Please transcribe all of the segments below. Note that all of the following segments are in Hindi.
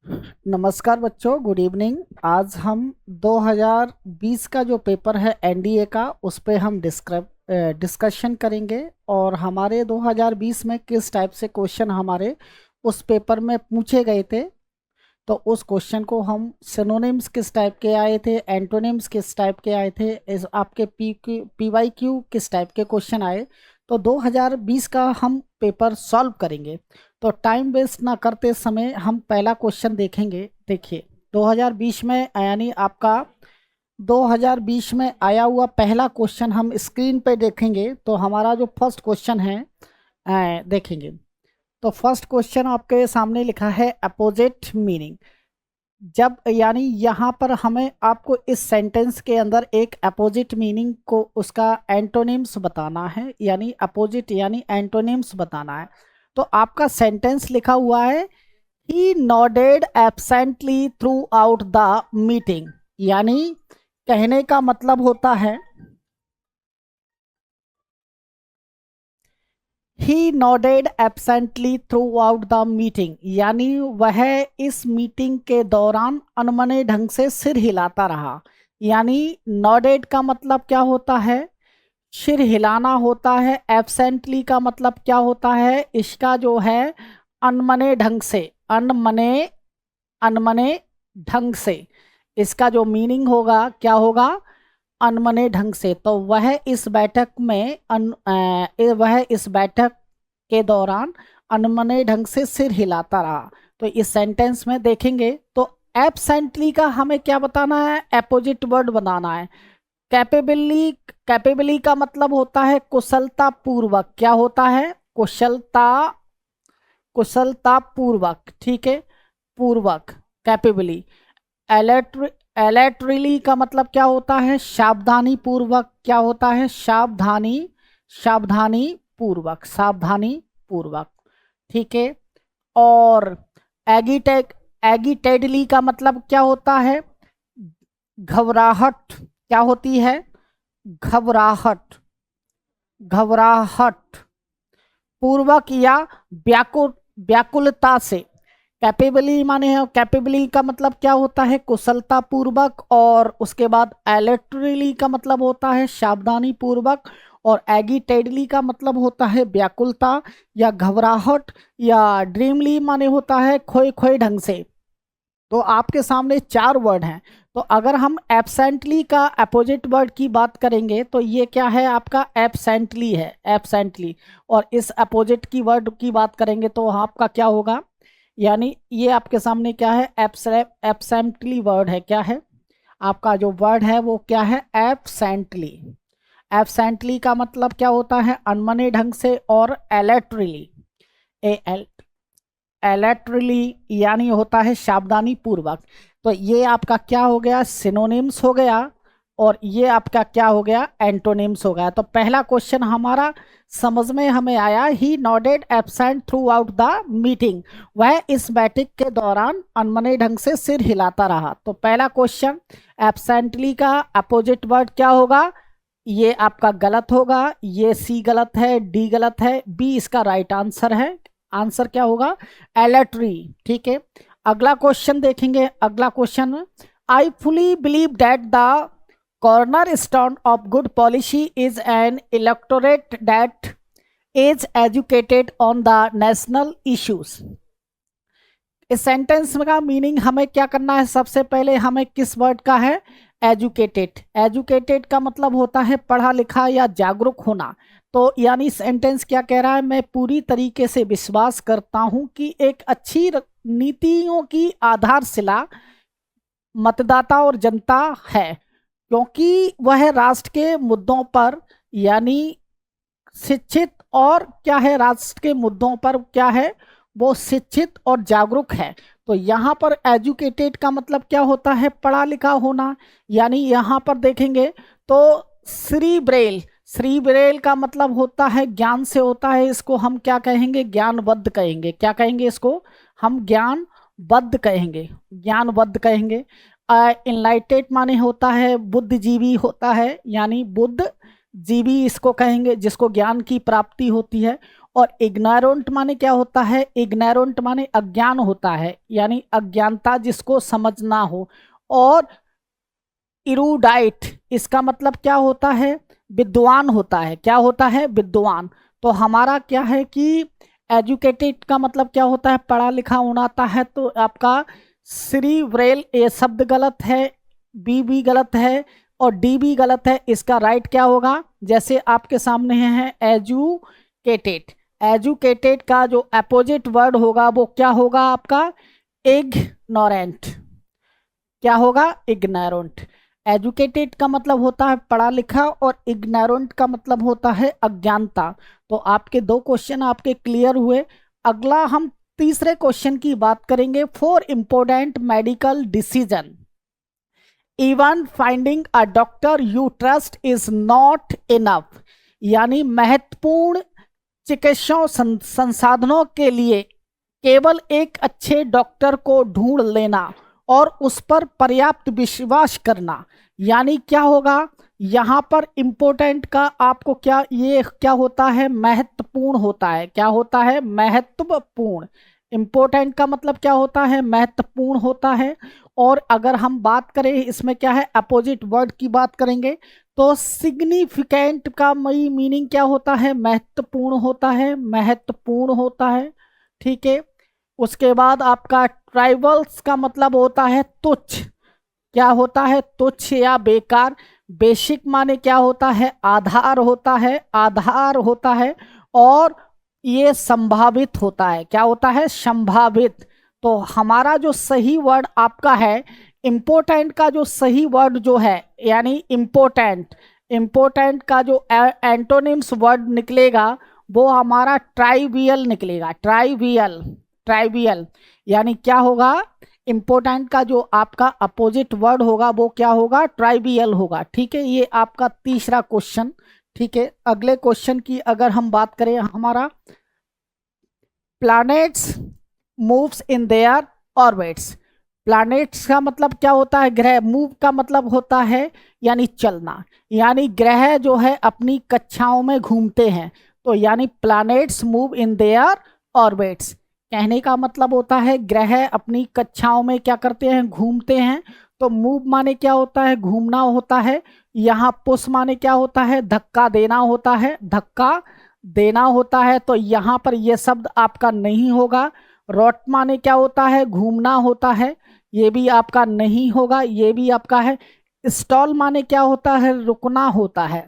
नमस्कार बच्चों, गुड इवनिंग। आज हम 2020 का जो पेपर है एनडीए का, उस पे हम डिस्कशन करेंगे। और हमारे 2020 में किस टाइप से क्वेश्चन हमारे उस पेपर में पूछे गए थे, तो उस क्वेश्चन को हम सिनोनिम्स किस टाइप के आए थे, एंटोनिम्स किस टाइप के आए थे, इस आपके पीवाई क्यू किस टाइप के क्वेश्चन आए, तो 2020 का हम पेपर सॉल्व करेंगे। तो टाइम वेस्ट ना करते समय हम पहला क्वेश्चन देखेंगे। देखिए, 2020 में यानी आपका 2020 में आया हुआ पहला क्वेश्चन हम स्क्रीन पे देखेंगे। तो हमारा जो फर्स्ट क्वेश्चन है देखेंगे। तो फर्स्ट क्वेश्चन आपके सामने लिखा है अपोजिट मीनिंग। जब यानी यहाँ पर हमें आपको इस सेंटेंस के अंदर एक अपोजिट मीनिंग को उसका एंटोनिम्स बताना है, यानी अपोजिट यानी एंटोनिम्स बताना है। तो आपका सेंटेंस लिखा हुआ है he nodded absently throughout the meeting. यानी कहने का मतलब होता है he nodded absently throughout the meeting, यानी वह इस मीटिंग के दौरान अनमने ढंग से सिर हिलाता रहा। यानी नॉडेड का मतलब क्या होता है? सिर हिलाना होता है। एब्सेंटली का मतलब क्या होता है? इसका जो है अनमने ढंग से, अनमने अनमने ढंग से, इसका जो मीनिंग होगा क्या होगा? अनमने ढंग से। तो वह इस बैठक में वह इस बैठक के दौरान अनमने ढंग से सिर हिलाता रहा। तो इस सेंटेंस में देखेंगे तो एब्सेंटली का हमें क्या बताना है? अपोजिट वर्ड बनाना है। कैपेबली, कैपेबली का मतलब होता है कुशलता पूर्वक। क्या होता है? कुशलता, कुशलता पूर्वक, ठीक है, पूर्वक, कैपेबली। एलेटरली का मतलब क्या होता है? सावधानी पूर्वक। क्या होता है? सावधानी, सावधानी पूर्वक, सावधानी पूर्वक, ठीक है। और एगिटेक एगिटेडली का मतलब क्या होता है? घबराहट। क्या होती है? घबराहट, घबराहट पूर्वक या व्याकुलता से। कैपेबली माने, कैपेबली का मतलब क्या होता है? कुशलता पूर्वक। और उसके बाद एलेटरली का मतलब होता है सावधानी पूर्वक। और एगिटेडली का मतलब होता है व्याकुलता या घबराहट। या ड्रीमली माने होता है खोए खोए ढंग से। तो आपके सामने चार वर्ड हैं। तो अगर हम एब्सेंटली का अपोजिट वर्ड की बात करेंगे तो ये क्या है? आपका एब्सेंटली है, एब्सेंटली। और इस अपोजिट की वर्ड की बात करेंगे तो आपका क्या होगा? यानी ये आपके सामने क्या है? एब्सेंटली वर्ड है। क्या है आपका जो वर्ड है वो? क्या है? एब्सेंटली। एब्सेंटली का मतलब क्या होता है? अनमने ढंग से। और एलेटरली, एलेटरली यानी होता है सावधानी पूर्वक। तो ये आपका क्या हो गया? सिनोनिम्स हो गया। और ये आपका क्या हो गया? एंटोनिम्स हो गया। तो पहला क्वेश्चन हमारा समझ में हमें आया, he nodded absent throughout the meeting. वह इस बैठक के दौरान अनमने ढंग से सिर हिलाता रहा। तो पहला क्वेश्चन, एब्सेंटली का अपोजिट वर्ड क्या होगा? ये आपका गलत होगा। ये सी गलत है, डी गलत है, बी इसका राइट आंसर है। आंसर क्या होगा? एलेटरी, ठीक है। अगला क्वेश्चन देखेंगे। अगला question, I fully believe that the corner stone of good policy is an electorate that is educated on the national issues. इस सेंटेंस का मीनिंग हमें क्या करना है? सबसे पहले हमें किस वर्ड का है? एजुकेटेड। एजुकेटेड का मतलब होता है पढ़ा लिखा या जागरूक होना। तो यानी सेंटेंस क्या कह रहा है? मैं पूरी तरीके से विश्वास करता हूं कि एक अच्छी नीतियों की आधारशिला मतदाता और जनता है, क्योंकि वह राष्ट्र के मुद्दों पर यानी शिक्षित और क्या है? राष्ट्र के मुद्दों पर क्या है? वो शिक्षित और जागरूक है। तो यहाँ पर एजुकेटेड का मतलब क्या होता है? पढ़ा लिखा होना। यानी यहाँ पर देखेंगे तो श्री ब्रेल, श्री ब्रेल का मतलब होता है ज्ञान से होता है। इसको हम क्या कहेंगे? ज्ञानबद्ध कहेंगे। क्या कहेंगे इसको? हम ज्ञानबद्ध कहेंगे, ज्ञानबद्ध कहेंगे। इनलाइटेड माने होता है बुद्धिजीवी होता है, यानी बुद्ध जीवी इसको कहेंगे जिसको ज्ञान की प्राप्ति होती है। और इग्नोरेंट माने क्या होता है, इग्नोरेंट माने अज्ञान होता है, यानी अज्ञानता जिसको समझना हो। और इरूडाइट इसका मतलब क्या होता है, विद्वान होता है, क्या होता है, विद्वान। तो हमारा क्या है कि एजुकेटेड का मतलब क्या होता है, पढ़ा लिखा होना आता है। तो आपका सिरिब्रल ये शब्द गलत है, बी भी गलत है और डी भी गलत है। इसका राइट क्या होगा, जैसे आपके सामने है एजुकेटेड, एजुकेटेड का जो अपोजिट वर्ड होगा वो क्या होगा आपका, इग्नोरेंट। क्या होगा, इग्नोरेंट। एजुकेटेड का मतलब होता है पढ़ा लिखा और इग्नोरेंट का मतलब होता है अज्ञानता। तो आपके दो क्वेश्चन आपके क्लियर हुए। अगला हम तीसरे क्वेश्चन की बात करेंगे। For important medical decision even finding a doctor you trust is not enough, यानी महत्वपूर्ण चिकित्सा संसाधनों के लिए केवल एक अच्छे डॉक्टर को ढूंढ लेना और उस पर पर्याप्त विश्वास करना, यानी क्या होगा यहाँ पर इम्पोर्टेंट का आपको क्या, ये क्या होता है, महत्वपूर्ण होता है। क्या होता है, महत्वपूर्ण। इम्पोर्टेंट का मतलब क्या होता है, महत्वपूर्ण होता है। और अगर हम बात करें इसमें क्या है, अपोजिट वर्ड की बात करेंगे तो सिग्निफिकेंट का मई मीनिंग क्या होता है, महत्वपूर्ण होता है, महत्वपूर्ण होता है। ठीक है। उसके बाद आपका ट्राइवल्स का मतलब होता है तुच्छ, क्या होता है, तुच्छ या बेकार। बेसिक माने क्या होता है, आधार होता है, आधार होता है। और ये संभावित होता है, क्या होता है, संभावित। तो हमारा जो सही वर्ड आपका है, इम्पोर्टेंट का जो सही वर्ड जो है, यानी इम्पोर्टेंट, इम्पोर्टेंट का जो एंटोनिम्स वर्ड निकलेगा वो हमारा ट्राइवियल निकलेगा, ट्राइवियल, ट्राइवियल। यानी क्या होगा, इम्पोर्टेंट का जो आपका अपोजिट वर्ड होगा वो क्या होगा, ट्राइवियल होगा। ठीक है, ये आपका तीसरा क्वेश्चन। ठीक है, अगले क्वेश्चन की अगर हम बात करें, हमारा planets moves in their orbits. Planets का मतलब क्या होता है, ग्रह। मूव का मतलब होता है यानी चलना, यानी ग्रह जो है अपनी कक्षाओं में घूमते हैं। तो यानी planets move in their orbits, कहने का मतलब होता है ग्रह अपनी कक्षाओं में क्या करते हैं, घूमते हैं। तो मूव माने क्या होता है, घूमना होता है। यहाँ पुश माने क्या होता है, धक्का देना होता है, धक्का देना होता है। तो यहाँ पर यह शब्द आपका नहीं होगा। रॉट माने क्या होता है, घूमना होता है, ये भी आपका नहीं होगा, ये भी आपका है। स्टॉल माने क्या होता है, रुकना होता है,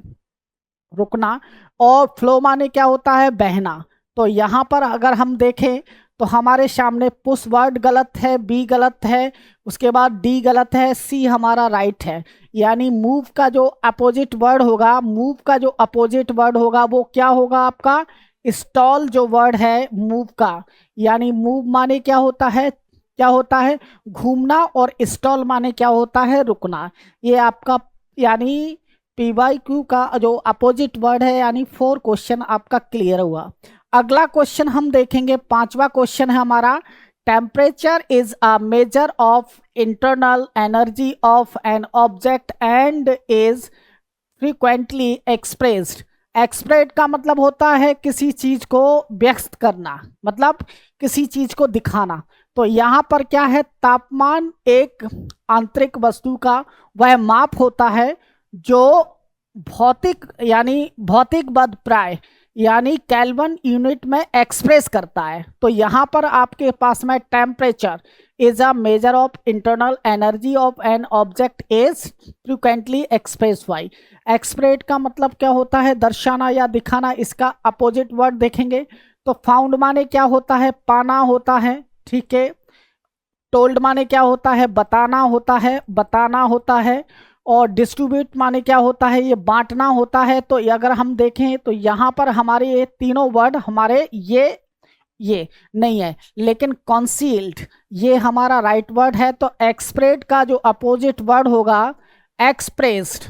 रुकना। और फ्लो माने क्या होता है, बहना। तो यहाँ पर अगर हम देखें तो हमारे सामने पुश वर्ड गलत है, बी गलत है, उसके बाद डी गलत है, सी हमारा राइट है। यानी मूव का जो अपोजिट वर्ड होगा, मूव का जो अपोजिट वर्ड होगा वो क्या होगा आपका, स्टॉल जो वर्ड है मूव का। यानी मूव माने क्या होता है, क्या होता है, घूमना। और स्टॉल माने क्या होता है, रुकना। ये आपका यानी PYQ का जो अपोजिट वर्ड है, यानी 4 क्वेश्चन आपका क्लियर हुआ। अगला क्वेश्चन हम देखेंगे, पांचवा क्वेश्चन है हमारा। Temperature is a measure of internal energy of an object and is frequently expressed. एक्सप्रेड का मतलब होता है किसी चीज को व्यक्त करना, मतलब किसी चीज को दिखाना। तो यहाँ पर क्या है, तापमान एक आंतरिक वस्तु का वह माप होता है जो भौतिक यानी भौतिक बद प्राय यानी केल्विन यूनिट में एक्सप्रेस करता है। तो यहाँ पर आपके पास में temperature is a measure of internal energy of an object is frequently express by. एक्सप्रेड का मतलब क्या होता है, दर्शाना या दिखाना। इसका अपोजिट वर्ड देखेंगे तो फाउंड माने क्या होता है, पाना होता है। ठीक है, टोल्ड माने क्या होता है, बताना होता है, बताना होता है। और डिस्ट्रीब्यूट माने क्या होता है, ये बांटना होता है। तो अगर हम देखें तो यहाँ पर हमारे ये तीनों वर्ड हमारे ये नहीं है, लेकिन कॉन्सील्ड ये हमारा राइट वर्ड है। तो एक्सप्रेड का जो अपोजिट वर्ड होगा एक्सप्रेस्ड,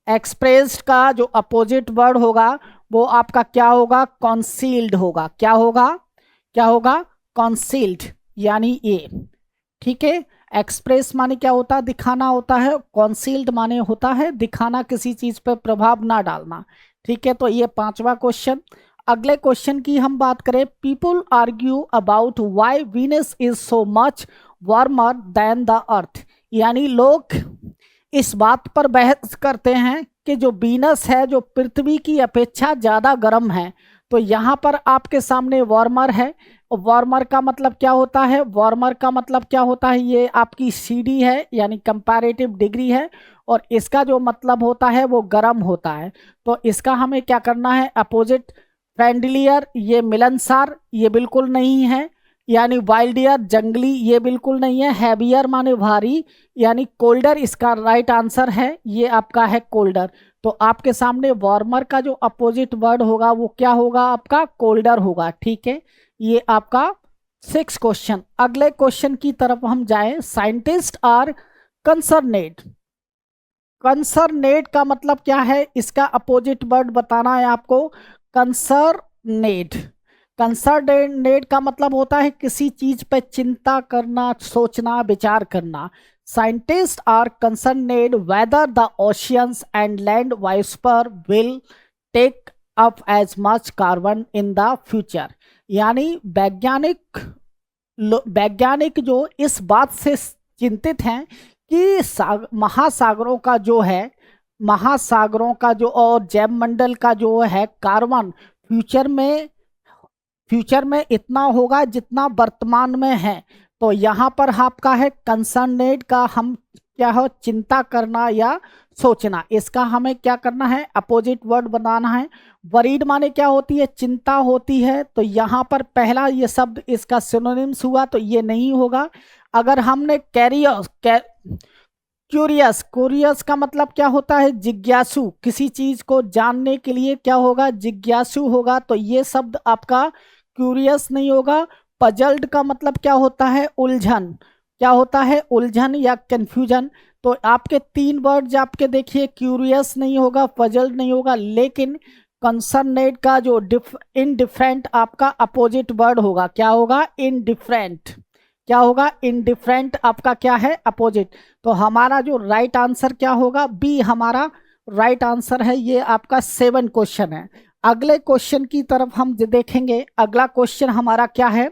एक्सप्रेस्ड का जो अपोजिट वर्ड होगा वो आपका क्या होगा, कॉन्सील्ड होगा। क्या होगा, क्या होगा, कॉन्सील्ड, यानी ये। ठीक है, एक्सप्रेस माने क्या होता है, दिखाना होता है। कॉन्सील्ड माने होता है दिखाना, किसी चीज पर प्रभाव ना डालना। ठीक है, तो ये पांचवा क्वेश्चन। अगले क्वेश्चन की हम बात करें, people argue about why Venus is so much warmer than the earth. यानी लोग इस बात पर बहस करते हैं कि जो वीनस है जो पृथ्वी की अपेक्षा ज़्यादा गर्म है। तो यहाँ पर आपके सामने वार्मर है। वार्मर का मतलब क्या होता है? वार्मर का मतलब क्या होता है? ये आपकी CD है यानी कंपैरेटिव डिग्री है, और इसका जो मतलब होता है वो गर्म होता है। तो इसका हमें क्या करना है? अपोजिट। फ्रेंडलियर ये मिलनसार, ये बिल्कुल नहीं है। यानी वाइल्डियर जंगली, ये बिल्कुल नहीं है। हैवियर माने भारी, यानी कोल्डर इसका राइट आंसर है। ये आपका है कोल्डर। तो आपके सामने वार्मर का जो अपोजिट वर्ड होगा वो क्या होगा? आपका कोल्डर होगा। ठीक है, ये आपका 6 क्वेश्चन। अगले क्वेश्चन की तरफ हम जाएं। Scientist are कंसर्नेड। कंसर्नेड का मतलब क्या है? इसका अपोजिट वर्ड बताना है आपको। कंसर्नेड। कंसर्नेड का मतलब होता है किसी चीज पे चिंता करना, सोचना, विचार करना। Scientist are concerned whether the oceans and land whisper will take up as much carbon in the future. यानी वैज्ञानिक जो इस बात से चिंतित हैं कि महासागरों का जो है, महासागरों का जो और जैव मंडल का जो है कार्बन फ्यूचर में इतना होगा जितना वर्तमान में है। तो यहाँ पर आपका है कंसर्नेड का हम क्या हो? चिंता करना या सोचना। इसका हमें क्या करना है? अपोजिट वर्ड बनाना है। वरीड माने क्या होती है? चिंता होती है। तो यहाँ पर पहला ये शब्द इसका सिनोनिम्स हुआ, तो ये नहीं होगा। अगर हमने क्यूरियस, क्यूरियस का मतलब क्या होता है? जिज्ञासु, किसी चीज को जानने के लिए क्या होगा? जिज्ञासु होगा। तो ये शब्द आपका क्यूरियस नहीं होगा। पजल्ड का मतलब क्या होता है? उलझन। क्या होता है? उलझन या कंफ्यूजन। तो आपके 3 वर्ड्स आपके देखिए, क्यूरियस नहीं होगा, पजल्ड नहीं होगा, लेकिन कंसर्नेड का जो इनडिफरेंट आपका अपोजिट वर्ड होगा। क्या होगा? इनडिफरेंट। क्या होगा? इनडिफरेंट आपका क्या है? अपोजिट। तो हमारा जो राइट आंसर क्या होगा? बी हमारा राइट आंसर है। ये आपका 7 क्वेश्चन है। अगले क्वेश्चन की तरफ हम देखेंगे। अगला क्वेश्चन हमारा क्या है?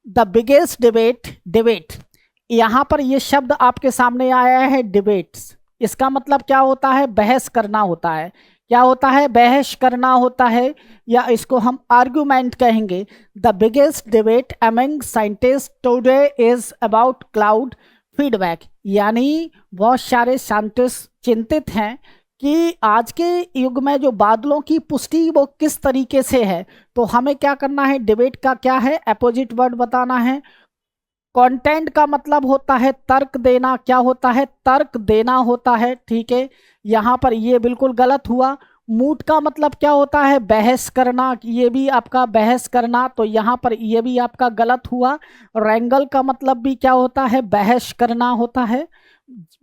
The biggest debate. यहाँ पर ये शब्द आपके सामने आया है, डिबेट्स। इसका मतलब क्या होता है? बहस करना होता है। क्या होता है? बहस करना होता है, या इसको हम आर्गुमेंट कहेंगे। The biggest debate among scientist today is about cloud feedback. यानी बहुत सारे साइंटिस्ट चिंतित हैं कि आज के युग में जो बादलों की पुष्टि वो किस तरीके से है। तो हमें क्या करना है? डिबेट का क्या है? अपोजिट वर्ड बताना है। कंटेंट का मतलब होता है तर्क देना। क्या होता है? तर्क देना होता है। ठीक है, यहाँ पर ये बिल्कुल गलत हुआ। मूड का मतलब क्या होता है? बहस करना। ये भी आपका बहस करना, तो यहाँ पर ये भी आपका गलत हुआ। रैंगल का मतलब भी क्या होता है? बहस करना होता है।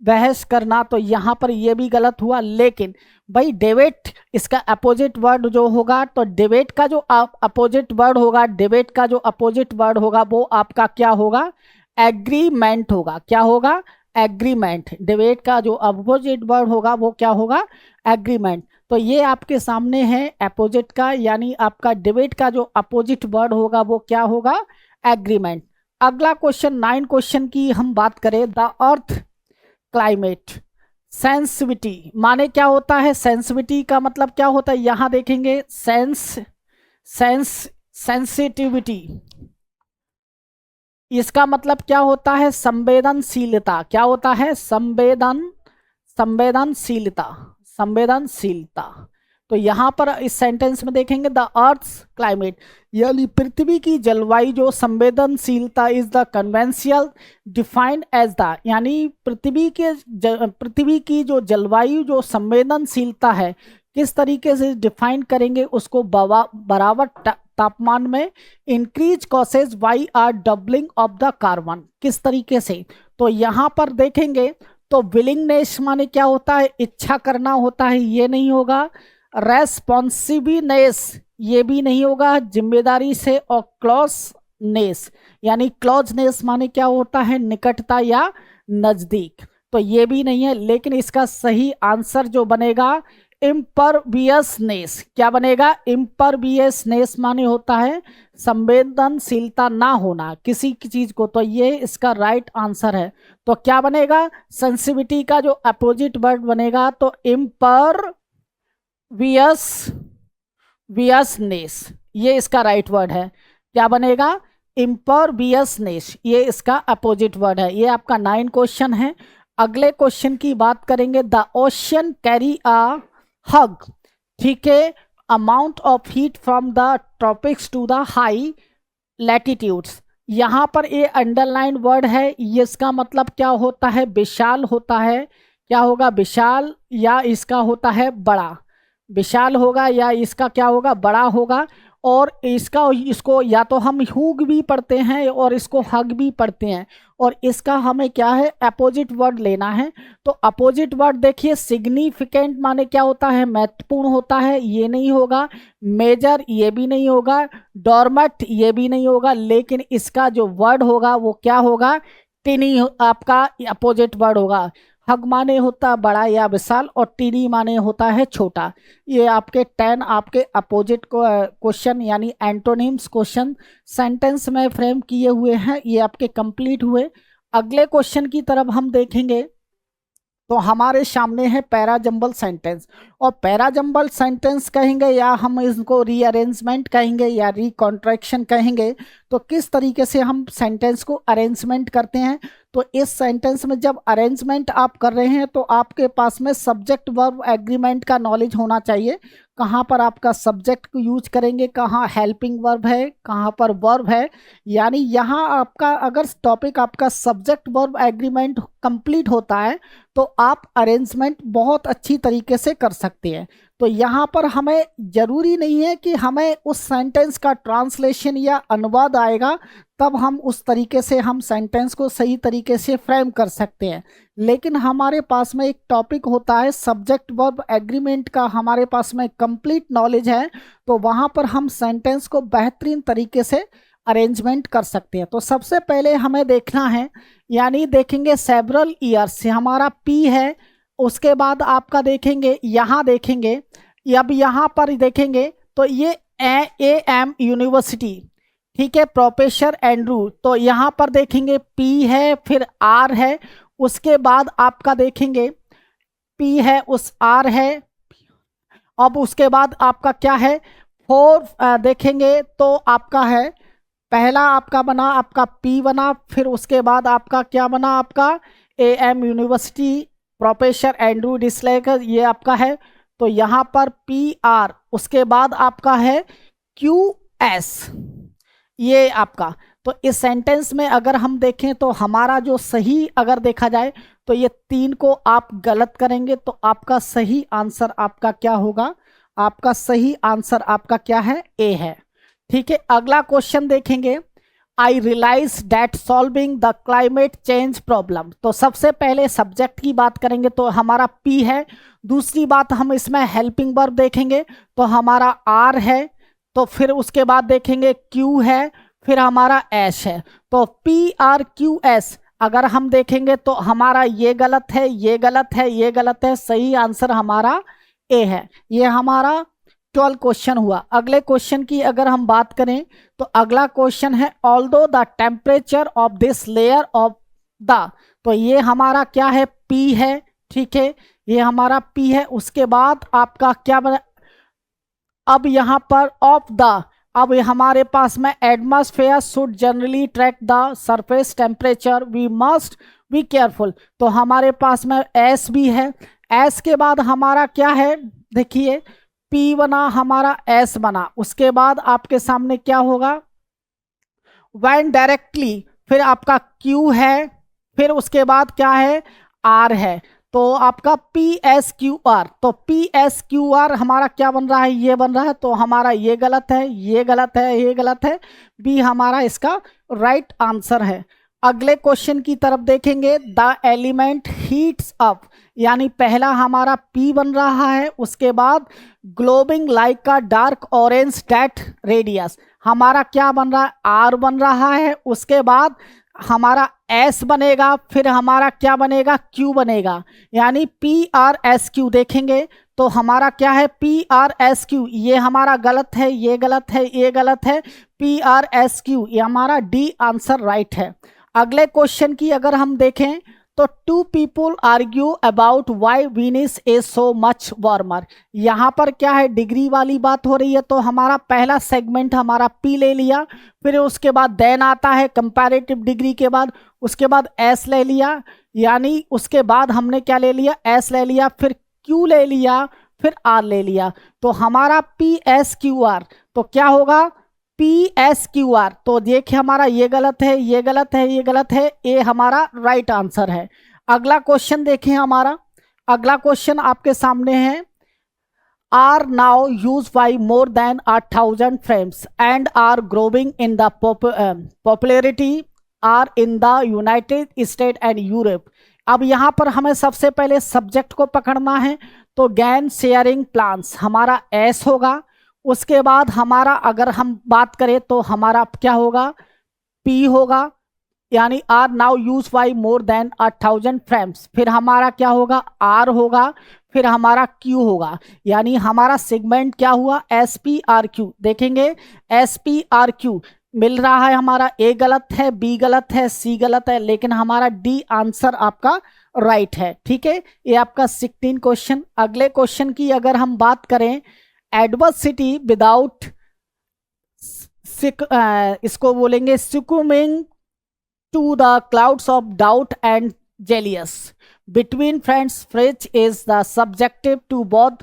बहस करना, तो यहाँ पर ये भी गलत हुआ। लेकिन भाई डिबेट इसका अपोजिट वर्ड जो होगा, तो डिबेट का जो अपोजिट वर्ड होगा, डिबेट का जो अपोजिट वर्ड होगा वो आपका क्या होगा? एग्रीमेंट होगा। क्या होगा? एग्रीमेंट। डिबेट का जो अपोजिट वर्ड होगा वो क्या होगा? एग्रीमेंट। तो ये आपके सामने है अपोजिट का, यानी आपका डिबेट का जो अपोजिट वर्ड होगा वो क्या होगा? एग्रीमेंट। अगला क्वेश्चन 9 क्वेश्चन की हम बात करें। द अर्थ क्लाइमेट सेंसिटिविटी माने क्या होता है? सेंसिटिविटी का मतलब क्या होता है? यहां देखेंगे, सेंसिटिविटी इसका मतलब क्या होता है? संवेदनशीलता। क्या होता है? संवेदनशीलता। तो यहां पर इस सेंटेंस में देखेंगे, द अर्थ्स क्लाइमेट यानी पृथ्वी की जलवायु जो संवेदनशीलता is the conventional defined as the, यानी पृथ्वी की जो जलवायु जो संवेदनशीलता है किस तरीके से डिफाइन करेंगे उसको? बराबर तापमान में increase causes why are doubling of the carbon. किस तरीके से? तो यहाँ पर देखेंगे तो विलिंगनेस माने क्या होता है? इच्छा करना होता है, ये नहीं होगा। रेस्पॉन्सिवनेस ये भी नहीं होगा, जिम्मेदारी से। और क्लोजनेस यानी क्लोजनेस माने क्या होता है? निकटता या नजदीक, तो ये भी नहीं है। लेकिन इसका सही आंसर जो बनेगा इम्परवियसनेस क्या बनेगा? इम्परवियसनेस माने होता है संवेदनशीलता ना होना किसी की चीज को, तो ये इसका राइट आंसर है। तो क्या बनेगा? सेंसिटिविटी का जो अपोजिट वर्ड बनेगा तो इम्परवियसनेस, ये इसका राइट वर्ड है। क्या बनेगा? इम्परवियसनेस, ये इसका अपोजिट वर्ड है। ये आपका 9 क्वेश्चन है। अगले क्वेश्चन की बात करेंगे। The ocean carry a hug, ठीक है, amount of heat from the tropics to the high latitudes. यहाँ पर ये अंडरलाइन वर्ड है, ये इसका मतलब क्या होता है? विशाल होता है। क्या होगा? विशाल, या इसका होता है बड़ा। विशाल होगा या इसका क्या होगा? बड़ा होगा। और इसका, इसको या तो हम हुग भी पढ़ते हैं और इसको हग भी पढ़ते हैं, और इसका हमें क्या है? अपोजिट वर्ड लेना है। तो अपोजिट वर्ड देखिए, सिग्निफिकेंट माने क्या होता है? महत्वपूर्ण होता है, ये नहीं होगा। मेजर ये भी नहीं होगा। डॉर्मट ये भी नहीं होगा। लेकिन इसका जो वर्ड होगा वो क्या होगा? टिनी आपका अपोजिट वर्ड होगा। हग माने होता बड़ा या विशाल, और टीनी माने होता है छोटा। ये आपके 10 आपके अपोजिट क्वेश्चन यानी एंटोनिम्स क्वेश्चन सेंटेंस में फ्रेम किए हुए हैं, ये आपके कंप्लीट हुए। अगले क्वेश्चन की तरफ हम देखेंगे तो हमारे सामने है पैराजंबल सेंटेंस। और पैराजंबल सेंटेंस कहेंगे या हम इसको रीअरेंजमेंट कहेंगे या रिकॉन्ट्रैक्शन कहेंगे। तो किस तरीके से हम सेंटेंस को अरेंजमेंट करते हैं? तो इस सेंटेंस में जब अरेंजमेंट आप कर रहे हैं तो आपके पास में सब्जेक्ट वर्ब एग्रीमेंट का नॉलेज होना चाहिए। कहाँ पर आपका सब्जेक्ट को यूज करेंगे, कहाँ हेल्पिंग वर्ब है, कहाँ पर वर्ब है। यानी यहाँ आपका अगर टॉपिक आपका सब्जेक्ट वर्ब एग्रीमेंट कंप्लीट होता है तो आप अरेंजमेंट बहुत अच्छी तरीके से कर सकते हैं। तो यहाँ पर हमें जरूरी नहीं है कि हमें उस सेंटेंस का ट्रांसलेशन या अनुवाद आएगा तब हम उस तरीके से हम सेंटेंस को सही तरीके से फ्रेम कर सकते हैं। लेकिन हमारे पास में एक टॉपिक होता है सब्जेक्ट वर्ब एग्रीमेंट का, हमारे पास में कंप्लीट नॉलेज है, तो वहाँ पर हम सेंटेंस को बेहतरीन तरीके से अरेंजमेंट कर सकते हैं। तो सबसे पहले हमें देखना है, यानी देखेंगे सेवरल ईयर्स से हमारा पी है। उसके बाद आपका देखेंगे, यहाँ देखेंगे, अब यहाँ पर देखेंगे तो ये AM यूनिवर्सिटी, ठीक है, प्रोफेसर एंड्रू। तो यहाँ पर देखेंगे पी है, फिर आर है, उसके बाद आपका देखेंगे पी है, उस आर है, अब उसके बाद आपका क्या है? 4 देखेंगे तो आपका है, पहला आपका बना आपका पी बना, फिर उसके बाद आपका क्या बना? आपका AM यूनिवर्सिटी प्रोफेसर एंड्रू डिसलेकर, ये आपका है। तो यहाँ पर PR, उसके बाद आपका है QS, ये आपका। तो इस सेंटेंस में अगर हम देखें तो हमारा जो सही अगर देखा जाए तो ये 3 को आप गलत करेंगे तो आपका सही आंसर आपका क्या होगा? आपका सही आंसर आपका क्या है? A है। ठीक है, अगला क्वेश्चन देखेंगे। I realise that solving the climate change problem. तो सबसे पहले सब्जेक्ट की बात करेंगे तो हमारा पी है। दूसरी बात हम इसमें हेल्पिंग वर्ब देखेंगे तो हमारा आर है। तो फिर उसके बाद देखेंगे क्यू है, फिर हमारा एस है। तो PRQS अगर हम देखेंगे तो हमारा ये गलत है, ये गलत है, ये गलत है, सही आंसर हमारा ए है। ये हमारा 12 क्वेश्चन हुआ। अगले क्वेश्चन की अगर हम बात करें तो अगला क्वेश्चन है although the temperature of this layer of the. तो ये हमारा क्या है? पी है, ठीक है, ये हमारा पी है। उसके बाद आपका क्या बना? अब यहाँ पर ऑफ द, अब हमारे पास में atmosphere should generally track the surface temperature, we must be careful. तो हमारे पास में एस भी है। एस के बाद हमारा क्या है? देखिए पी बना, हमारा एस बना, उसके बाद आपके सामने क्या होगा? व्हेन डायरेक्टली, फिर आपका क्यू है, फिर उसके बाद क्या है? आर है। तो आपका PSQR। तो PSQR हमारा क्या बन रहा है? ये बन रहा है। तो हमारा ये गलत है, ये गलत है, ये गलत है, बी हमारा इसका राइट आंसर है। अगले क्वेश्चन की तरफ देखेंगे। द एलिमेंट हीट्स अप, यानी पहला हमारा P बन रहा है, उसके बाद ग्लोबिंग लाइक का डार्क ऑरेंज डेट रेडियस, हमारा क्या बन रहा है? R बन रहा है। उसके बाद हमारा S बनेगा, फिर हमारा क्या बनेगा? Q बनेगा, यानी PRSQ देखेंगे तो हमारा क्या है PRSQ, ये हमारा गलत है, ये गलत है, ये गलत है, PRSQ ये हमारा डी आंसर राइट है। अगले क्वेश्चन की अगर हम देखें तो two people argue about why Venus is so much warmer. यहाँ पर क्या है, डिग्री वाली बात हो रही है, तो हमारा पहला सेगमेंट हमारा पी ले लिया, फिर उसके बाद देन आता है कंपैरेटिव डिग्री के बाद, उसके बाद एस ले लिया, यानी उसके बाद हमने क्या ले लिया, एस ले लिया, फिर क्यू ले लिया, फिर आर ले लिया, तो हमारा PSQR, तो क्या होगा PSQR। तो देखिए हमारा ये गलत है, ये गलत है, ये गलत है, ये हमारा राइट आंसर है। अगला क्वेश्चन देखें हमारा, अगला क्वेश्चन आपके सामने है, are now used by more than 1,000 frames and are growing in the popularity are in the United States and Europe। अब यहाँ पर हमें सबसे पहले सब्जेक्ट को पकड़ना है, तो गैन शेयरिंग प्लान्स हमारा एस होगा, उसके बाद हमारा अगर हम बात करें तो हमारा क्या होगा, पी होगा, यानी are now use by more than 1,000 frames, फिर हमारा क्या होगा, आर होगा, फिर हमारा क्यू होगा, यानी हमारा सेगमेंट क्या हुआ, SPRQ। देखेंगे SPRQ मिल रहा है, हमारा ए गलत है, बी गलत है, सी गलत है, लेकिन हमारा डी आंसर आपका राइट है। ठीक है, ये आपका 16 क्वेश्चन। अगले क्वेश्चन की अगर हम बात करें, एडवर्सिटी विदाउट इसको बोलेंगे succumbing to the clouds of doubt and jealous between friends which is the subjective to both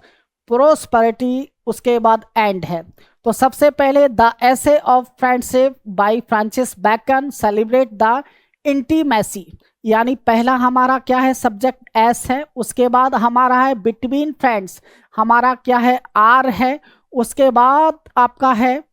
prosperity, उसके बाद एंड है। तो सबसे पहले the essay of friendship bye Francis bacon celebrate the intimacy, यानी पहला हमारा क्या है, सब्जेक्ट एस है, उसके बाद हमारा है बिटवीन फ्रेंड्स, हमारा क्या है, आर है, उसके बाद आपका है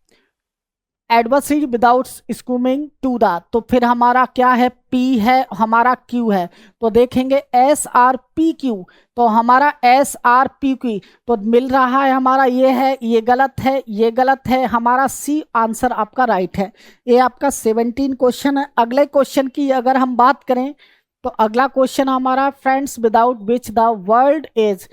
एडवर्सिटी विदाउट स्कूमिंग टू द, तो फिर हमारा क्या है, पी है, हमारा क्यू है, तो देखेंगे SRPQ, तो हमारा SRPQ तो मिल रहा है, हमारा ये है, ये गलत है, ये गलत है, हमारा सी आंसर आपका राइट है। ये आपका 17 क्वेश्चन है। अगले क्वेश्चन की अगर हम बात करें तो अगला क्वेश्चन हमारा friends without which the world is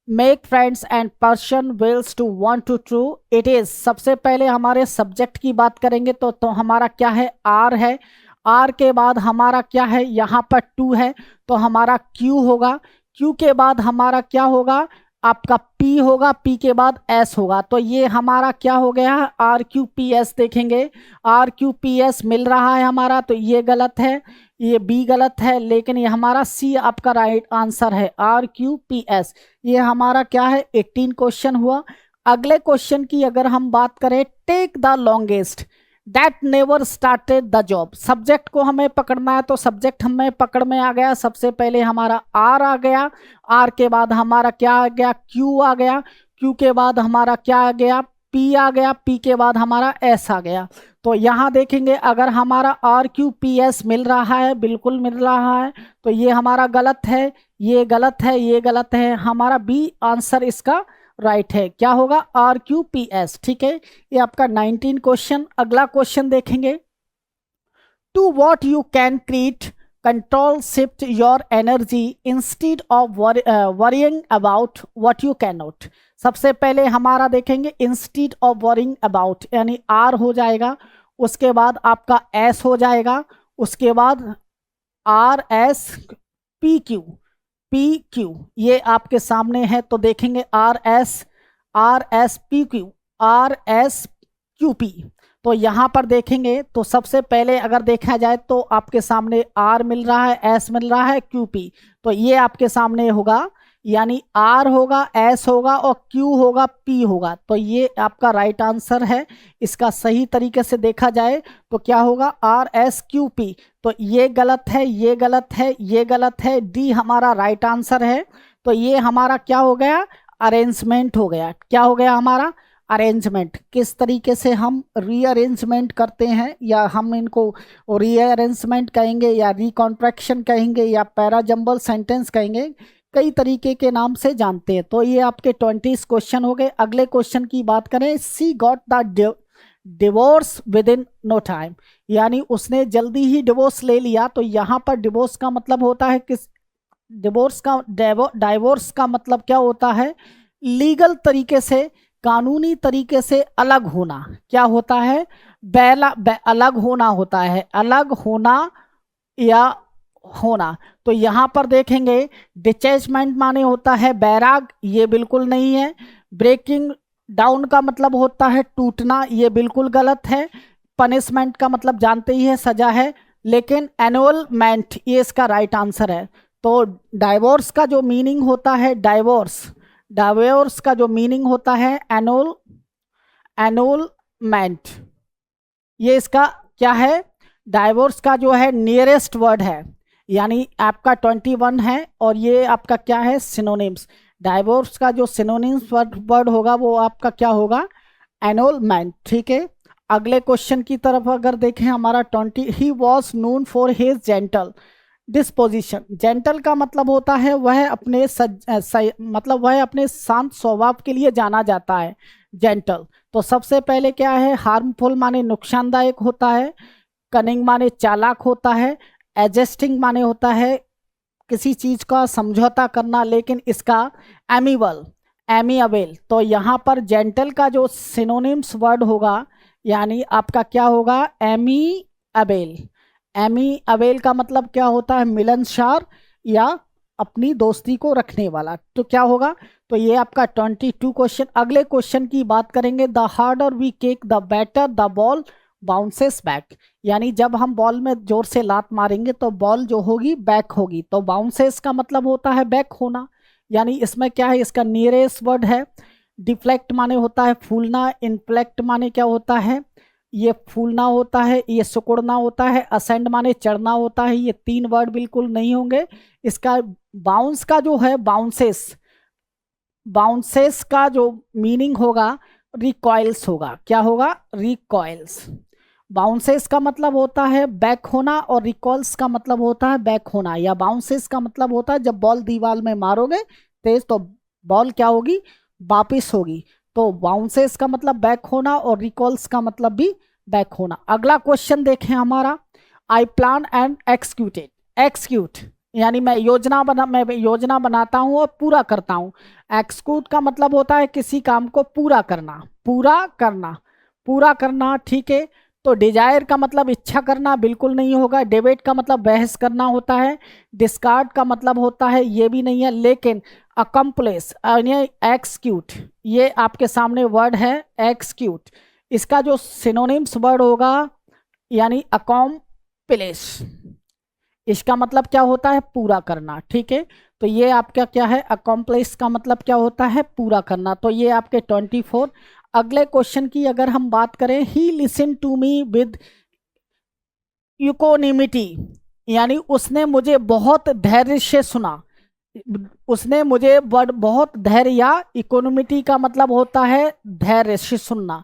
make friends and person wills to want to true it is. सबसे पहले हमारे सब्जेक्ट की बात करेंगे तो हमारा क्या है, आर है, आर के बाद हमारा क्या है, यहाँ पर टू है, तो हमारा क्यू होगा, क्यू के बाद हमारा क्या होगा, आपका पी होगा, पी के बाद एस होगा, तो ये हमारा क्या हो गया, RQPS। देखेंगे RQPS मिल रहा है हमारा, तो ये गलत है, ये बी गलत है, लेकिन ये हमारा सी आपका राइट आंसर है, RQPS। ये हमारा क्या है, 18 क्वेश्चन हुआ। अगले क्वेश्चन की अगर हम बात करें, take the longest that never started the job. Subject को हमें पकड़ना है, तो सब्जेक्ट हमें पकड़ में आ गया, सबसे पहले हमारा आर आ गया, आर के बाद हमारा क्या आ गया, क्यू आ गया, क्यू के बाद हमारा क्या आ गया, पी आ गया, पी के बाद हमारा एस आ गया। तो यहाँ देखेंगे अगर हमारा RQPS मिल रहा है, बिल्कुल मिल रहा है, तो ये हमारा गलत है, ये गलत है, ये गलत है, हमारा बी आंसर इसका राइट है, क्या होगा, RQPS। ठीक है, ये आपका 19 क्वेश्चन। अगला क्वेश्चन देखेंगे, to what you can create control shift your energy instead of worrying about what you can not. सबसे पहले हमारा देखेंगे इंस्टेड ऑफ वरिंग अबाउट, यानी आर हो जाएगा, उसके बाद आपका एस हो जाएगा, उसके बाद RSPQ PQ, ये आपके सामने है, तो देखेंगे RSPQ RSQP। तो यहाँ पर देखेंगे तो सबसे पहले अगर देखा जाए तो आपके सामने आर मिल रहा है, एस मिल रहा है, QP, तो ये आपके सामने होगा, यानी आर होगा, एस होगा और क्यू होगा, पी होगा, तो ये आपका राइट आंसर है। इसका सही तरीके से देखा जाए तो क्या होगा, RSQP। तो ये गलत है, ये गलत है, ये गलत है, डी हमारा राइट आंसर है। तो ये हमारा क्या हो गया, अरेंजमेंट हो गया, क्या हो गया हमारा, अरेंजमेंट। किस तरीके से हम रीअरेंजमेंट करते हैं, या हम इनको रीअरेंजमेंट कहेंगे, या रिकॉन्ट्रैक्शन कहेंगे, या पैराजंबल सेंटेंस कहेंगे, कई तरीके के नाम से जानते हैं। तो ये आपके 20 क्वेश्चन हो गए। अगले क्वेश्चन की बात करें, she got the divorce within no time, यानी उसने जल्दी ही डिवोर्स ले लिया। तो यहाँ पर डिवोर्स का मतलब होता है किस, डिवोर्स का डाइवोर्स का मतलब क्या होता है, लीगल तरीके से, कानूनी तरीके से अलग होना क्या होता है? अलग होना होता है, अलग होना या होना। तो यहां पर देखेंगे डिटैचमेंट माने होता है बैराग, ये बिल्कुल नहीं है। ब्रेकिंग डाउन का मतलब होता है टूटना, ये बिल्कुल गलत है। पनिशमेंट का मतलब जानते ही है, सजा है। लेकिन एनुअलमेंट ये इसका राइट आंसर है। तो डाइवोर्स का जो मीनिंग होता है, डाइवोर्स डाइवोर्स का जो मीनिंग होता है एनुअलमेंट, ये इसका क्या है? डाइवोर्स का जो है नियरेस्ट वर्ड है, यानी आपका 21 है, और ये आपका क्या है? सिनोनिम्स। डाइवोर्स का जो सिनोनिम्स वर्ड होगा वो आपका क्या होगा? एनुअलमेंट। ठीक है, अगले क्वेश्चन की तरफ अगर देखें हमारा 20, he was known for his gentle disposition. Gentle का मतलब होता है वह अपने मतलब वह अपने शांत स्वभाव के लिए जाना जाता है, जेंटल। तो सबसे पहले क्या है? हार्मफुल माने नुकसानदायक होता है, कनिंग माने चालाक होता है, एडजस्टिंग माने होता है किसी चीज का समझौता करना, लेकिन इसका एमिबल एमिएबल। तो यहाँ पर जेंटल का जो सिनोनिम्स वर्ड होगा, यानी आपका क्या होगा? एमिएबल। एमिएबल का मतलब क्या होता है? मिलनसार या अपनी दोस्ती को रखने वाला। तो क्या होगा? तो ये आपका 22 क्वेश्चन। अगले क्वेश्चन की बात करेंगे, the harder we kick the better the ball bounces back. यानी जब हम बॉल में जोर से लात मारेंगे तो बॉल जो होगी बैक होगी। तो बाउंसेस का मतलब होता है बैक होना, यानी इसमें क्या है? इसका नियरेस्ट वर्ड है। डिफ्लेक्ट माने होता है फूलना, इनफ्लेक्ट माने क्या होता है? ये फूलना होता है, ये सिकुड़ना होता है, असेंड माने चढ़ना होता है। ये तीन वर्ड बिल्कुल नहीं होंगे। इसका बाउंस का जो है, बाउंसेस, बाउंसेस का जो मीनिंग होगा रिकॉइल्स होगा। क्या होगा? रिकॉइल्स। बाउंसेस का मतलब होता है बैक होना, और रिकॉल्स का मतलब होता है बैक होना। या बाउंसेस का मतलब होता है जब बॉल दीवार में मारोगे तेज तो बॉल क्या होगी? वापिस होगी। तो बाउंसेस का मतलब बैक होना, और रिकॉल्स का मतलब भी बैक होना। अगला क्वेश्चन देखें हमारा, I plan and executed. Execute यानी मैं योजना बनाता हूं और पूरा करता हूं। एक्सक्यूट का मतलब होता है किसी काम को पूरा करना, पूरा करना, पूरा करना। ठीक है, तो डिजायर का मतलब इच्छा करना बिल्कुल नहीं होगा। डिबेट का मतलब बहस करना होता है। डिस्कार्ड का मतलब होता है, ये भी नहीं है। लेकिन अकम्प्लेस एक्सक्यूट, ये आपके सामने वर्ड है एक्सक्यूट। इसका जो सिनोनिम्स वर्ड होगा, यानी अकॉम्प्लेस, इसका मतलब क्या होता है? पूरा करना। ठीक है, तो ये आपका क्या है? अकॉम्प्लिश का मतलब क्या होता है? पूरा करना। तो ये आपके 24। अगले क्वेश्चन की अगर हम बात करें, he listen to me with equanimity, यानी उसने मुझे बहुत धैर्य से सुना। उसने मुझे बहुत धैर्य, या इकोनॉमिटी का मतलब होता है धैर्य से सुनना,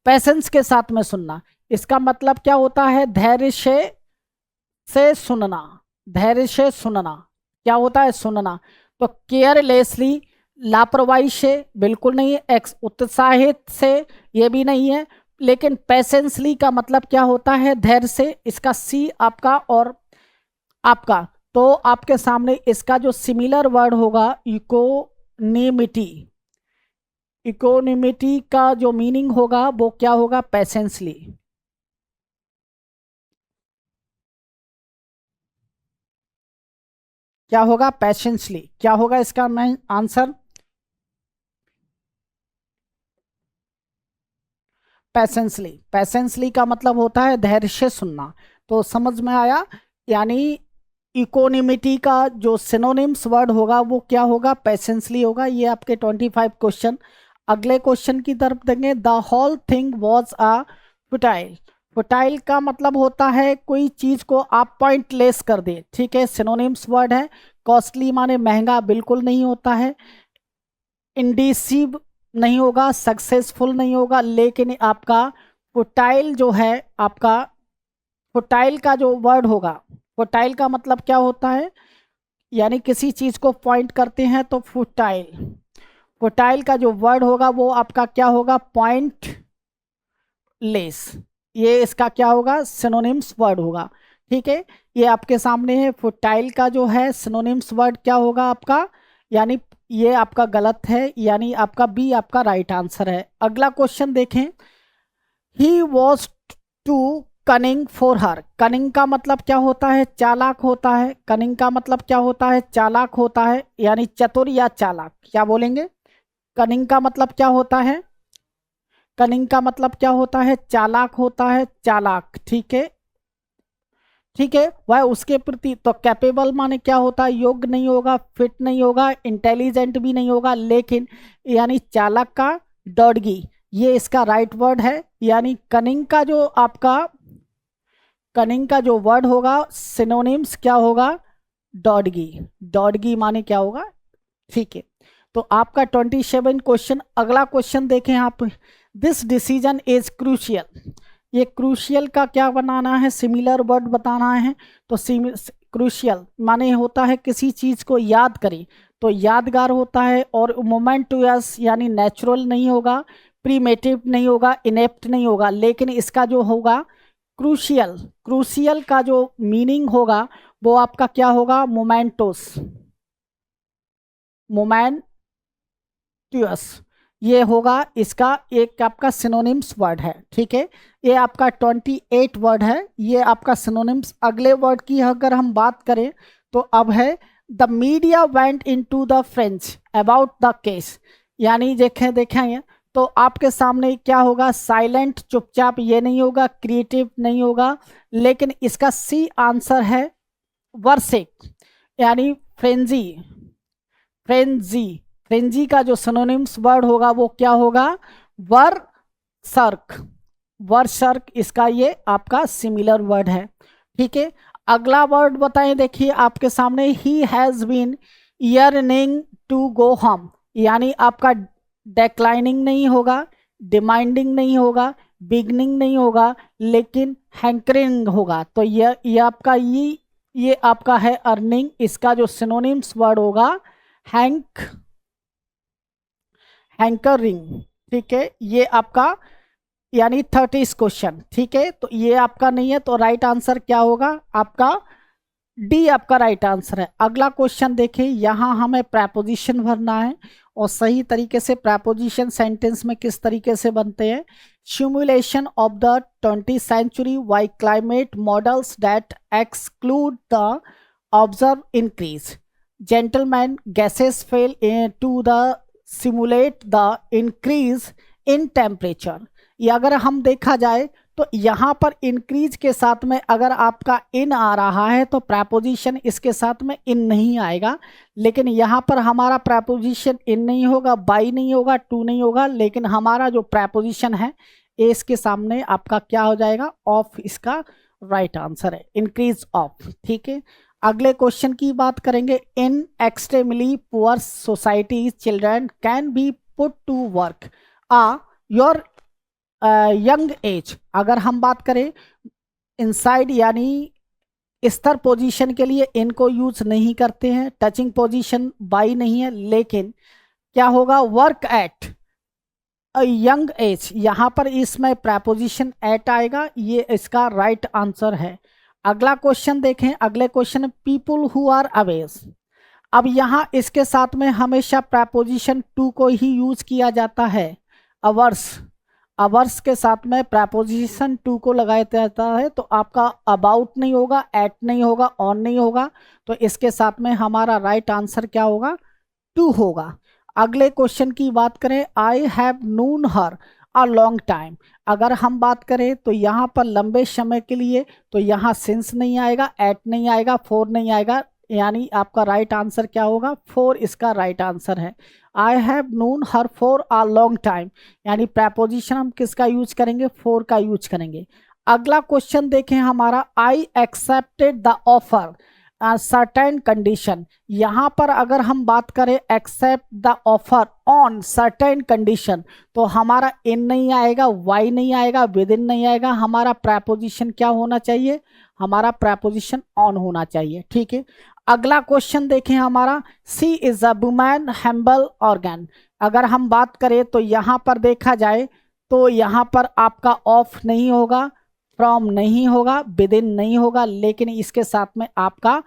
पैसेंस के साथ में सुनना। इसका मतलब क्या होता है? धैर्य से सुनना, धैर्य से सुनना। क्या होता है? सुनना। तो केयरलेसली, लापरवाही से बिल्कुल नहीं है। उत्साहित से, ये भी नहीं है। लेकिन पेशेंसली का मतलब क्या होता है? धैर्य से। इसका सी आपका और आपका, तो आपके सामने इसका जो सिमिलर वर्ड होगा इकोनिमिटी। इकोनिमिटी का जो मीनिंग होगा वो क्या होगा? पेशेंसली। क्या होगा? पेशेंसली। क्या होगा इसका मैं आंसर? पेशेंसली। पेशेंसली का मतलब होता है धैर्य से सुनना। तो समझ में आया? यानी इकोनिमिटी का जो सिनोनिम्स वर्ड होगा वो क्या होगा? पेशेंसली होगा। ये आपके 25 क्वेश्चन। अगले क्वेश्चन की तरफ देंगे, the whole thing was a futile. Futile का मतलब होता है कोई चीज को आप पॉइंटलेस कर दे। ठीक है, सिनोनिम्स वर्ड है। कॉस्टली माने महंगा बिल्कुल नहीं होता है। इंडिसिव नहीं होगा, सक्सेसफुल नहीं होगा। लेकिन आपका फुटाइल जो है, आपका फुटाइल का जो वर्ड होगा, फुटाइल का मतलब क्या होता है? यानी किसी चीज को पॉइंट करते हैं तो फुटाइल। फुटाइल का जो वर्ड होगा वो आपका क्या होगा? Point less. ये इसका क्या होगा? सिनोनिम्स वर्ड होगा। ठीक है, ये आपके सामने है। फुटाइल का जो है सिनोनिम्स वर्ड क्या होगा आपका? यानी ये आपका गलत है, यानी आपका बी आपका राइट आंसर है। अगला क्वेश्चन देखें, he was too cunning for her. Cunning का मतलब क्या होता है? चालाक होता है। कनिंग का मतलब क्या होता है? चालाक होता है, यानी चतुर या चालाक। क्या बोलेंगे? कनिंग का मतलब क्या होता है? कनिंग का मतलब क्या होता है? चालाक होता है, चालाक। ठीक है, ठीक है। वह उसके प्रति, तो कैपेबल माने क्या होता है? योग्य नहीं होगा, फिट नहीं होगा, इंटेलिजेंट भी नहीं होगा, लेकिन यानी चालाक का डॉडगी, ये इसका राइट वर्ड है। यानी कनिंग का जो आपका, कनिंग का जो वर्ड होगा सिनोनिम्स क्या होगा? डॉडगी। डॉडगी माने क्या होगा? ठीक है। तो आपका 27 क्वेश्चन। अगला क्वेश्चन देखें आप, दिस डिसीजन इज क्रूशियल। ये क्रूशियल का क्या बनाना है? सिमिलर वर्ड बताना है। तो क्रूशियल माने होता है किसी चीज को याद करें, तो यादगार होता है, और मोमेंटुअस यानी नेचुरल नहीं होगा, प्रीमेटिव नहीं होगा, इनेप्ट नहीं होगा, लेकिन इसका जो होगा क्रूशियल, क्रूशियल का जो मीनिंग होगा वो आपका क्या होगा? मोमेंटोस, मोमेंटुअस, ये होगा इसका एक आपका सिनोनिम्स वर्ड है। ठीक है, ये आपका 28 वर्ड है, ये आपका सिनोनिम्स। अगले वर्ड की अगर हम बात करें तो अब है the media went into the French about the case. यानी देखेंगे तो आपके सामने क्या होगा? साइलेंट, चुपचाप, ये नहीं होगा, क्रिएटिव नहीं होगा, लेकिन इसका सी आंसर है वर्सिक, यानी फ्रेंजी। फ्रेंजी, फ्रेंजी का जो सिनोनिम्स वर्ड होगा वो क्या होगा? वर सर्क, वर सर्क, इसका ये आपका सिमिलर वर्ड है। ठीक है, अगला वर्ड बताएं, देखिए आपके सामने, he has been yearning to go home. यानी आपका डेक्लाइनिंग नहीं होगा, डिमांडिंग नहीं होगा, बिगनिंग नहीं होगा, लेकिन हैंकरिंग होगा। तो ये आपका ये आपका है अर्निंग, इसका जो सिनोनिम्स वर्ड होगा हैंक, हैंकरिंग। ठीक है, ये आपका यानी 30 क्वेश्चन। ठीक है, तो ये आपका नहीं है, तो राइट आंसर क्या होगा? आपका डी आपका राइट आंसर है। अगला क्वेश्चन देखिए, यहां हमें प्रेपोजिशन भरना है, और सही तरीके से प्रेपोजिशन सेंटेंस में किस तरीके से बनते हैं। Simulation of the 20th century by climate models that exclude the observe increase, gentleman gases fail to the simulate the increase in temperature. ये अगर हम देखा जाए तो यहाँ पर इंक्रीज के साथ में अगर आपका इन आ रहा है तो प्रेपोजिशन इसके साथ में इन नहीं आएगा, लेकिन यहाँ पर हमारा प्रेपोजिशन इन नहीं होगा, बाई नहीं होगा, टू नहीं होगा, लेकिन हमारा जो प्रेपोजिशन है इसके सामने आपका क्या हो जाएगा? ऑफ, इसका राइट आंसर है, इंक्रीज ऑफ। ठीक है, अगले क्वेश्चन की बात करेंगे, in extremely poor society children can be put to work your young age. अगर हम बात करें इनसाइड यानी स्तर पोजीशन के लिए इनको यूज नहीं करते हैं, टचिंग पोजीशन बाई नहीं है, लेकिन क्या होगा? Work at a young age, यहां पर इसमें प्रेपोजिशन एट आएगा, ये इसका राइट आंसर है। अगला क्वेश्चन देखें, अगले question, people who are always. अब यहां इसके साथ में हमेशा प्रेपोजिशन टू को ही यूज किया जाता है। अवर्स, अवर्स के साथ में प्रेपोजिशन टू को लगाया जाता है, तो आपका अबाउट नहीं होगा, एट नहीं होगा, ऑन नहीं होगा, तो इसके साथ में हमारा राइट आंसर क्या होगा? टू होगा। अगले क्वेश्चन की बात करें, I have known her a long time. अगर हम बात करें तो यहाँ पर लंबे समय के लिए, तो यहाँ सिंस नहीं आएगा, एट नहीं आएगा, फोर नहीं आएगा, यानी आपका राइट आंसर क्या होगा? फोर इसका राइट आंसर है। I have known her for a long time, यानी प्रेपोजिशन हम किसका यूज करेंगे? फोर का यूज करेंगे। अगला क्वेश्चन देखें हमारा, I accepted the offer certain condition. यहाँ पर अगर हम बात करें accept the offer on certain condition, तो हमारा इन नहीं आएगा, वाई नहीं आएगा, विद इन नहीं आएगा, हमारा प्रेपोजिशन क्या होना चाहिए? हमारा प्रेपोजिशन ऑन होना चाहिए। ठीक है, अगला क्वेश्चन देखें हमारा, she is a woman humble origin. अगर हम बात करें तो यहाँ पर देखा जाए तो यहाँ पर आपका ऑफ नहीं होगा, फ्रॉम नहीं होगा, विद इन नहीं होगा, लेकिन इसके साथ में आपका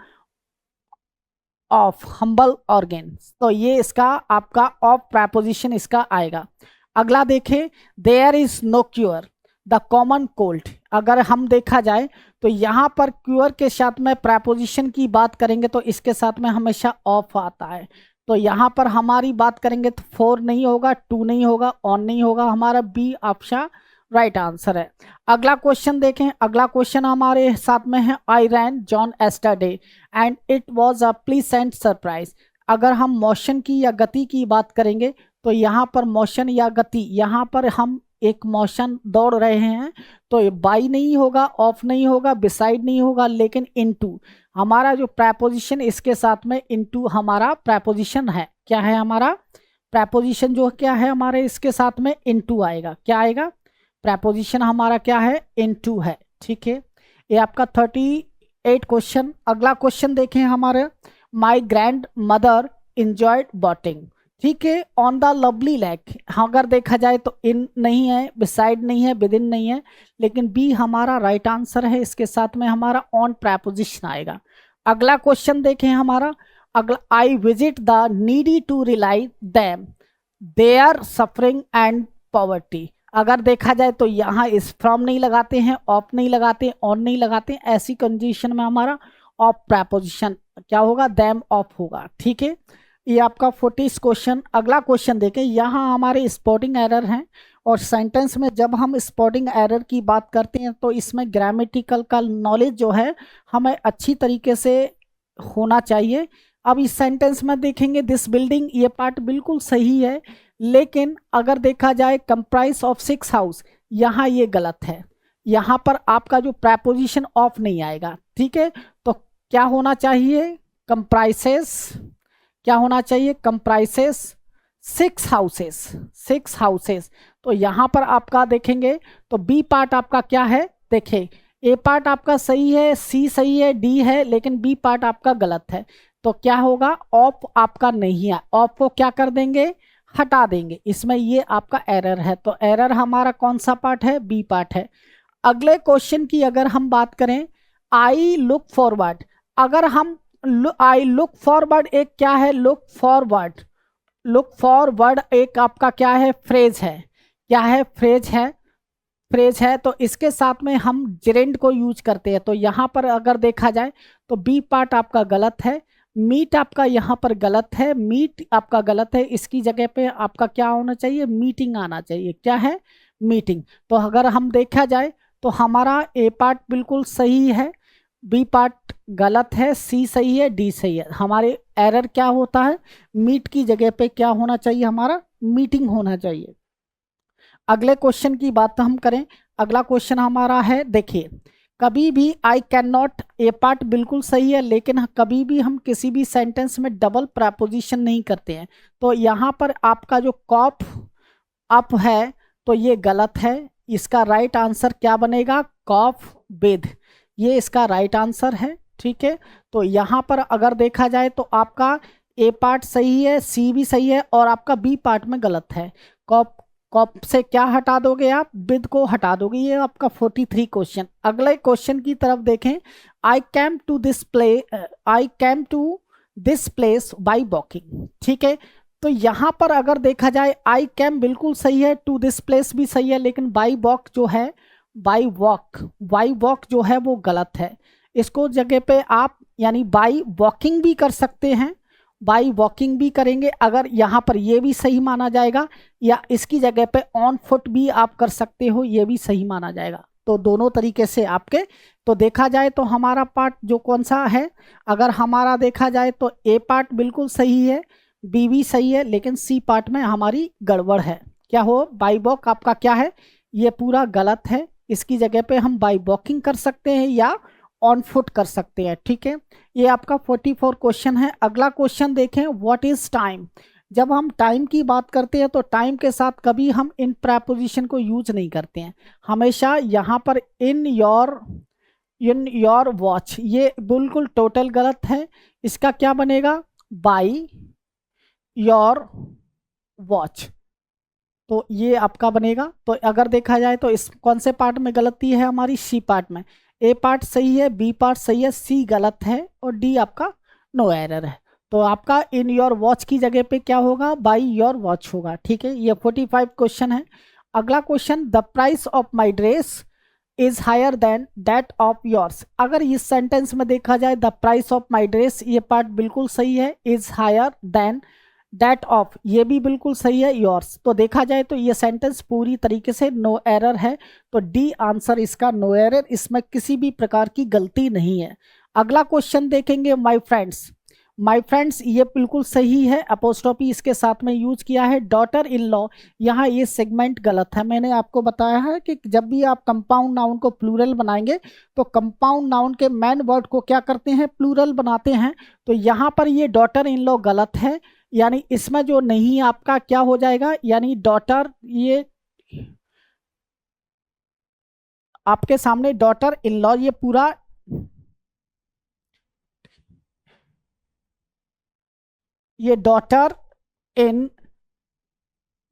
ऑफ, हम्बल ऑर्गेन, तो ये इसका आपका ऑफ प्रेपोजिशन इसका आएगा। अगला देखें, there is no cure the common cold. अगर हम देखा जाए तो यहाँ पर क्यूर के साथ में प्रेपोजिशन की बात करेंगे तो इसके साथ में हमेशा ऑफ आता है। तो यहाँ पर हमारी बात करेंगे तो 4 नहीं होगा, 2 नहीं होगा, ऑन नहीं होगा, हमारा बी ऑप्शन राइट आंसर है। अगला क्वेश्चन देखें, अगला क्वेश्चन हमारे साथ में है, I ran John yesterday and it was a pleasant surprise. अगर हम मोशन की या गति की बात करेंगे तो यहाँ पर मोशन या गति, यहाँ पर हम एक मोशन दौड़ रहे हैं तो बाई नहीं होगा, ऑफ नहीं होगा, बिसाइड नहीं होगा, लेकिन इनटू हमारा जो प्रेपोजिशन इसके साथ में इनटू हमारा प्रेपोजिशन है। क्या है हमारा प्रेपोजिशन जो क्या है हमारे इसके साथ में इनटू आएगा। क्या आएगा प्रेपोजिशन हमारा क्या है इनटू है। ठीक है, ये आपका 38 क्वेश्चन। अगला क्वेश्चन देखें हमारे, my grand mother enjoyed boating. ठीक है, ऑन द लवली लेक, अगर देखा जाए तो इन नहीं है, बिसाइड नहीं है, विद इन नहीं है, लेकिन बी हमारा राइट आंसर है। इसके साथ में हमारा ऑन प्रेपोजिशन आएगा। अगला क्वेश्चन देखें हमारा, अगला, I visit the needy to rely them their suffering and poverty. अगर देखा जाए तो यहाँ इस फ्रॉम नहीं लगाते हैं, ऑफ नहीं लगाते, ऑन नहीं लगाते, ऐसी कंडीशन में हमारा ऑफ प्रेपोजिशन क्या होगा, देम ऑफ होगा। ठीक है, ये आपका 40 क्वेश्चन। अगला क्वेश्चन देखें, यहाँ हमारे स्पेलिंग एरर हैं और सेंटेंस में जब हम स्पेलिंग एरर की बात करते हैं तो इसमें ग्रामेटिकल का नॉलेज जो है हमें अच्छी तरीके से होना चाहिए। अब इस सेंटेंस में देखेंगे, दिस बिल्डिंग, ये पार्ट बिल्कुल सही है, लेकिन अगर देखा जाए कंप्राइज ऑफ 6 हाउस, यहाँ ये गलत है। यहाँ पर आपका जो प्रेपोजिशन ऑफ नहीं आएगा। ठीक है, तो क्या होना चाहिए, कंप्राइसेस, क्या होना चाहिए, कंप्राइसेस 6 हाउसेस, 6 हाउसेस। तो यहाँ पर आपका देखेंगे तो बी पार्ट आपका क्या है, देखिए ए पार्ट आपका सही है, सी सही है, डी है, लेकिन बी पार्ट आपका गलत है। तो क्या होगा, ऑफ आपका नहीं है, ऑफ को क्या कर देंगे, हटा देंगे। इसमें ये आपका एरर है, तो एरर हमारा कौन सा पार्ट है, बी पार्ट है। अगले क्वेश्चन की अगर हम बात करें, आई लुक फॉरवर्ड, अगर हम आई लुक फॉरवर्ड एक क्या है, लुक फॉरवर्ड, लुक फॉरवर्ड एक आपका क्या है, फ्रेज है। क्या है, फ्रेज है, फ्रेज है। तो इसके साथ में हम जेरेंड को यूज करते हैं। तो यहाँ पर अगर देखा जाए तो बी पार्ट आपका गलत है, मीट आपका यहाँ पर गलत है, मीट आपका गलत है, इसकी जगह पे आपका क्या होना चाहिए, मीटिंग आना चाहिए। क्या है, मीटिंग। तो अगर हम देखा जाए तो हमारा ए पार्ट बिल्कुल सही है, बी पार्ट गलत है, सी सही है, डी सही है। हमारे एरर क्या होता है, मीट की जगह पे क्या होना चाहिए, हमारा मीटिंग होना चाहिए। अगले क्वेश्चन की बात हम करें, अगला क्वेश्चन हमारा है, देखिए कभी भी I can not, A part बिल्कुल सही है, लेकिन कभी भी हम किसी भी सेंटेंस में डबल प्रेपोजिशन नहीं करते हैं। तो यहाँ पर आपका जो कॉप अप है तो ये गलत है। इसका राइट आंसर क्या बनेगा, कॉफ विद, ये इसका राइट आंसर है। ठीक है, तो यहाँ पर अगर देखा जाए तो आपका ए पार्ट सही है, सी भी सही है, और आपका बी पार्ट में गलत है। कॉप, कॉप से क्या हटा दोगे आप, विद को हटा दोगे। ये आपका 43 क्वेश्चन। अगले क्वेश्चन की तरफ देखें, I came to this place by walking. ठीक है, तो यहाँ पर अगर देखा जाए आई कैम बिल्कुल सही है, टू दिस प्लेस भी सही है, लेकिन बाई वॉक जो है, बाई वॉक जो है वो गलत है। इसको जगह पे आप यानी बाई वॉकिंग भी कर सकते हैं, बाई वॉकिंग भी करेंगे अगर यहाँ पर ये भी सही माना जाएगा, या इसकी जगह पे ऑन फुट भी आप कर सकते हो, ये भी सही माना जाएगा। तो दोनों तरीके से आपके, तो देखा जाए तो हमारा पार्ट जो कौन सा है, अगर हमारा देखा जाए तो ए पार्ट बिल्कुल सही है, बी भी सही है, लेकिन सी पार्ट में हमारी गड़बड़ है। क्या हो, बाई वॉक आपका क्या है, ये पूरा गलत है। इसकी जगह पे हम बाई वॉकिंग कर सकते हैं या ऑन फुट कर सकते हैं। ठीक है, ये आपका 44 क्वेश्चन है। अगला क्वेश्चन देखें, व्हाट इज टाइम। जब हम टाइम की बात करते हैं तो टाइम के साथ कभी हम इन प्रेपोजिशन को यूज नहीं करते हैं, हमेशा यहाँ पर इन योर वॉच, ये बिल्कुल टोटल गलत है। इसका क्या बनेगा, बाई योर वॉच, तो ये आपका बनेगा। तो अगर देखा जाए तो इस कौन से पार्ट में गलती है, हमारी सी पार्ट में। ए पार्ट सही है, बी पार्ट सही है, सी गलत है, और डी आपका नो एरर है। तो आपका इन योर वॉच की जगह पे क्या होगा, बाई योर वॉच होगा। ठीक है, ये 45 क्वेश्चन है। अगला question, the price of my dress is higher than that of yours. अगर इस सेंटेंस में देखा जाए the price of my dress, ये पार्ट बिल्कुल सही है, is higher than that of ये भी बिल्कुल सही है, योर्स। तो देखा जाए तो ये सेंटेंस पूरी तरीके से नो एरर है। तो डी आंसर इसका नो एरर, इसमें किसी भी प्रकार की गलती नहीं है। अगला क्वेश्चन देखेंगे, माय फ्रेंड्स ये बिल्कुल सही है, अपोस्ट्रोफी इसके साथ में यूज किया है। डॉटर इन लॉ, यहाँ ये सेगमेंट गलत है। मैंने आपको बताया है कि जब भी आप कंपाउंड नाउन को प्लूरल बनाएंगे तो कंपाउंड नाउन के मेन वर्ड को क्या करते हैं, प्लूरल बनाते हैं। तो यहाँ पर ये डॉटर इन लॉ गलत है, यानी इसमें जो नहीं आपका क्या हो जाएगा, यानी डॉटर, ये आपके सामने डॉटर इन लॉ, ये पूरा ये डॉटर इन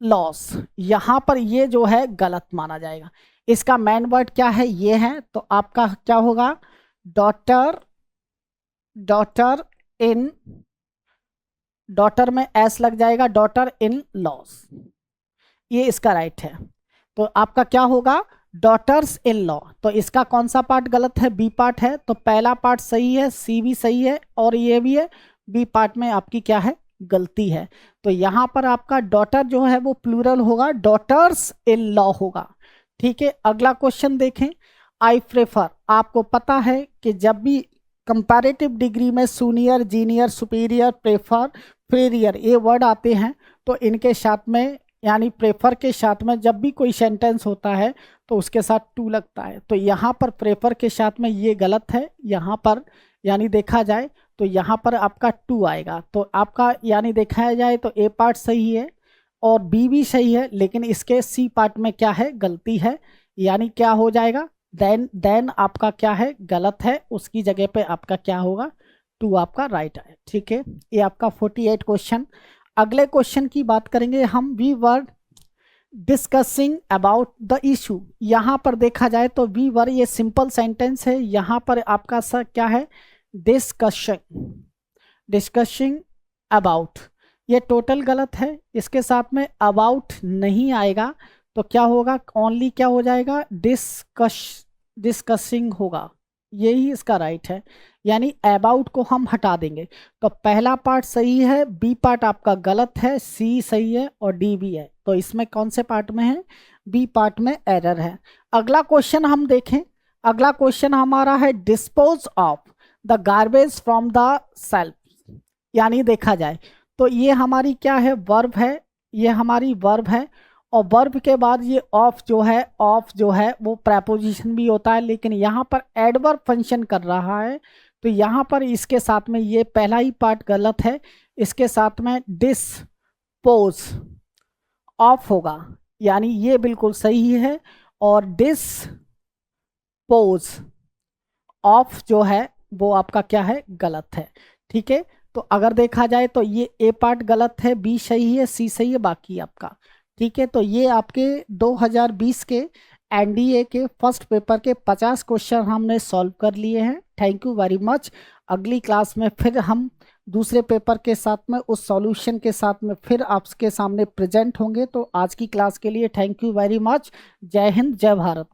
लॉस, यहां पर ये जो है गलत माना जाएगा। इसका मेन वर्ड क्या है, ये है। तो आपका क्या होगा, डॉटर, डॉटर इन, डॉटर में एस लग जाएगा, डॉटर इन लॉस, ये इसका राइट है। तो आपका क्या होगा, डॉटर्स इन लॉ। तो इसका कौन सा पार्ट गलत है, बी पार्ट है। तो पहला पार्ट सही है, सी भी सही है और ये भी है, बी पार्ट में आपकी क्या है, गलती है। तो यहां पर आपका डॉटर जो है वो प्लूरल होगा, डॉटर्स इन लॉ होगा। ठीक है, अगला क्वेश्चन देखें, आई प्रेफर। आपको पता है कि जब भी कंपैरेटिव डिग्री में सीनियर, जीनियर, सुपीरियर, प्रेफर, फेरियर ये वर्ड आते हैं तो इनके साथ में, यानी प्रेफर के साथ में जब भी कोई सेंटेंस होता है तो उसके साथ टू लगता है। तो यहाँ पर प्रेफर के साथ में ये गलत है, यहाँ पर यानी देखा जाए तो यहाँ पर आपका टू आएगा। तो आपका यानी देखा जाए तो ए पार्ट सही है और बी भी सही है, लेकिन इसके सी पार्ट में क्या है, गलती है। यानी क्या हो जाएगा, देन आपका क्या है, गलत है, उसकी जगह पे आपका क्या होगा, टू आपका राइट है। ठीक है, ये आपका 48 क्वेश्चन। अगले क्वेश्चन की बात करेंगे हम, we were discussing about the issue. यहाँ पर देखा जाए तो वी वर ये सिंपल सेंटेंस है, यहाँ पर आपका सर क्या है, डिस्कशिंग अबाउट, ये टोटल गलत है। इसके साथ में अबाउट नहीं आएगा तो क्या होगा, ओनली क्या हो जाएगा, डिस्कसिंग होगा, यही इसका राइट है। यानी अबाउट को हम हटा देंगे। तो पहला पार्ट सही है, बी पार्ट आपका गलत है, सी सही है और डी भी है। तो इसमें कौन से पार्ट में है, बी पार्ट में एरर है। अगला क्वेश्चन हम देखें, अगला क्वेश्चन हमारा है, dispose of the garbage from the self. यानी देखा जाए तो ये हमारी क्या है, वर्ब है, ये हमारी वर्ब है और वर्ब के बाद ये ऑफ जो है वो प्रेपोजिशन भी होता है, लेकिन यहाँ पर एडवर्ब फंक्शन कर रहा है। तो यहाँ पर इसके साथ में ये पहला ही पार्ट गलत है, इसके साथ में डिस्पोज ऑफ होगा, यानी ये बिल्कुल सही है। और डिस्पोज ऑफ जो है वो आपका क्या है, गलत है। ठीक है, तो अगर देखा जाए तो ये ए पार्ट गलत है, बी सही है, सी सही है, बाकी आपका ठीक है। तो ये आपके 2020 के एनडीए के फर्स्ट पेपर के 50 क्वेश्चन हमने सॉल्व कर लिए हैं। Thank you very much. अगली क्लास में फिर हम दूसरे पेपर के साथ में उस सॉल्यूशन के साथ में फिर आपके सामने प्रेजेंट होंगे। तो आज की क्लास के लिए थैंक यू वेरी मच। जय हिंद, जय भारत।